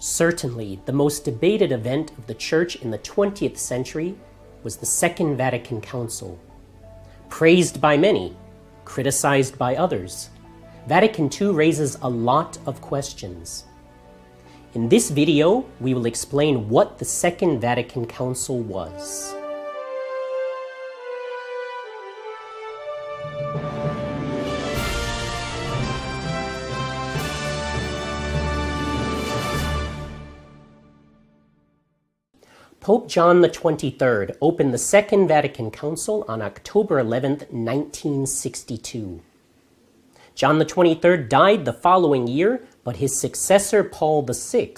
Certainly, the most debated event of the Church in the 20th century was the Second Vatican Council. Praised by many, criticized by others, Vatican II raises a lot of questions. In this video, we will explain what the Second Vatican Council was. Pope John XXIII opened the Second Vatican Council on October 11, 1962. John XXIII died the following year, but his successor Paul VI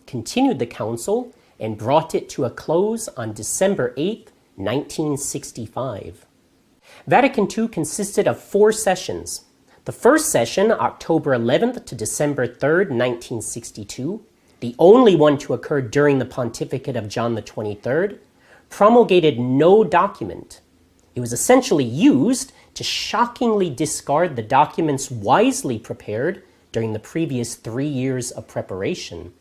continued the council and brought it to a close on December 8, 1965. Vatican II consisted of 4 sessions. The first session, October 11th to December 3rd, 1962, the only one to occur during the pontificate of John XXIII, promulgated no document. It was essentially used to shockingly discard the documents wisely prepared during the previous 3 years of preparation.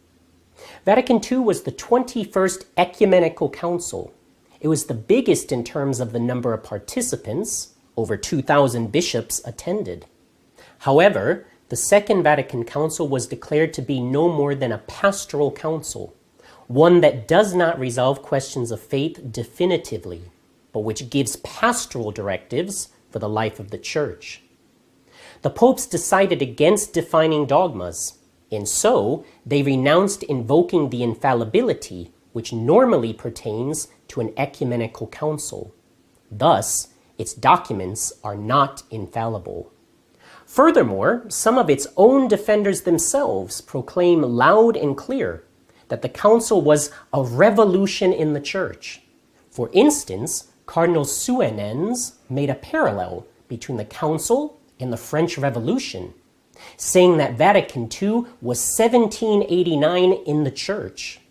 Vatican II was the 21st Ecumenical Council. It was the biggest in terms of the number of participants. Over 2,000 bishops attended. However, the Second Vatican Council was declared to be no more than a pastoral council, one that does not resolve questions of faith definitively, but which gives pastoral directives for the life of the Church. The popes decided against defining dogmas, and so they renounced invoking the infallibility which normally pertains to an ecumenical council. Thus, its documents are not infallible. Furthermore, some of its own defenders themselves proclaim loud and clear that the council was a revolution in the Church. For instance, Cardinal Suenens made a parallel between the council and the French Revolution, saying that Vatican II was 1789 in the Church.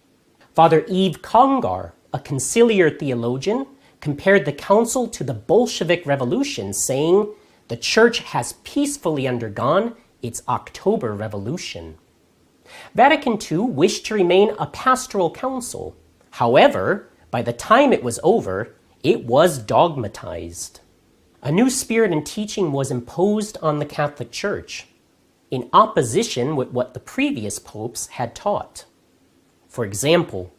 Father Yves Congar, a conciliar theologian, compared the council to the Bolshevik Revolution, saying, "The Church has peacefully undergone its October Revolution." Vatican II wished to remain a pastoral council. However, by the time it was over, it was dogmatized. A new spirit and teaching was imposed on the Catholic Church, in opposition with what the previous popes had taught. For example,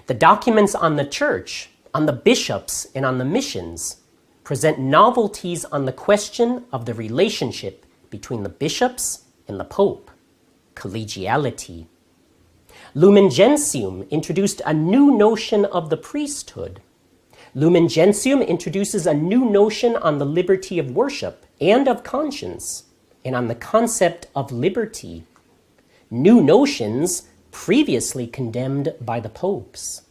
the documents on the Church, on the bishops, and on the missions present novelties on the question of the relationship between the bishops and the Pope, collegiality. Lumen Gentium introduced a new notion of the priesthood. Lumen Gentium introduces a new notion on the liberty of worship and of conscience, and on the concept of liberty. New notions previously condemned by the popes.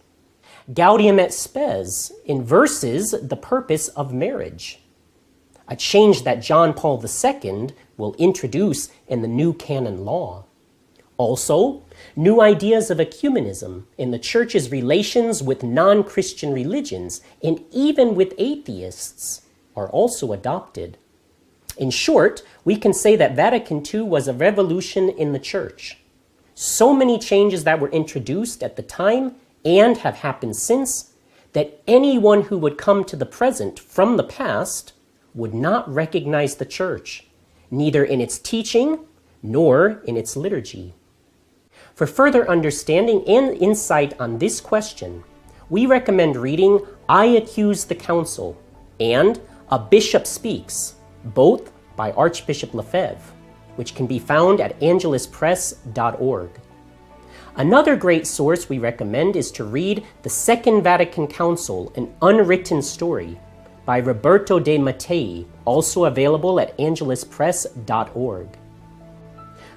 Gaudium et Spes inverses the purpose of marriage, a change that John Paul II will introduce in the new canon law. Also, new ideas of ecumenism in the Church's relations with non-Christian religions and even with atheists are also adopted. In short, we can say that Vatican II was a revolution in the Church. So many changes that were introduced at the time and have happened since, that anyone who would come to the present from the past would not recognize the Church, neither in its teaching nor in its liturgy. For further understanding and insight on this question, we recommend reading I Accuse the Council and A Bishop Speaks, both by Archbishop Lefebvre, which can be found at angeluspress.org. Another great source we recommend is to read The Second Vatican Council, An Unwritten Story by Roberto de Mattei, also available at angeluspress.org.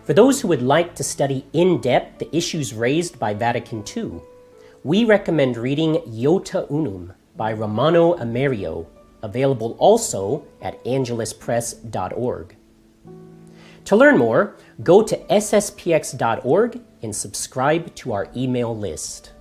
For those who would like to study in depth the issues raised by Vatican II, we recommend reading Iota Unum by Romano Amerio, available also at angeluspress.org. To learn more, go to sspx.org and subscribe to our email list.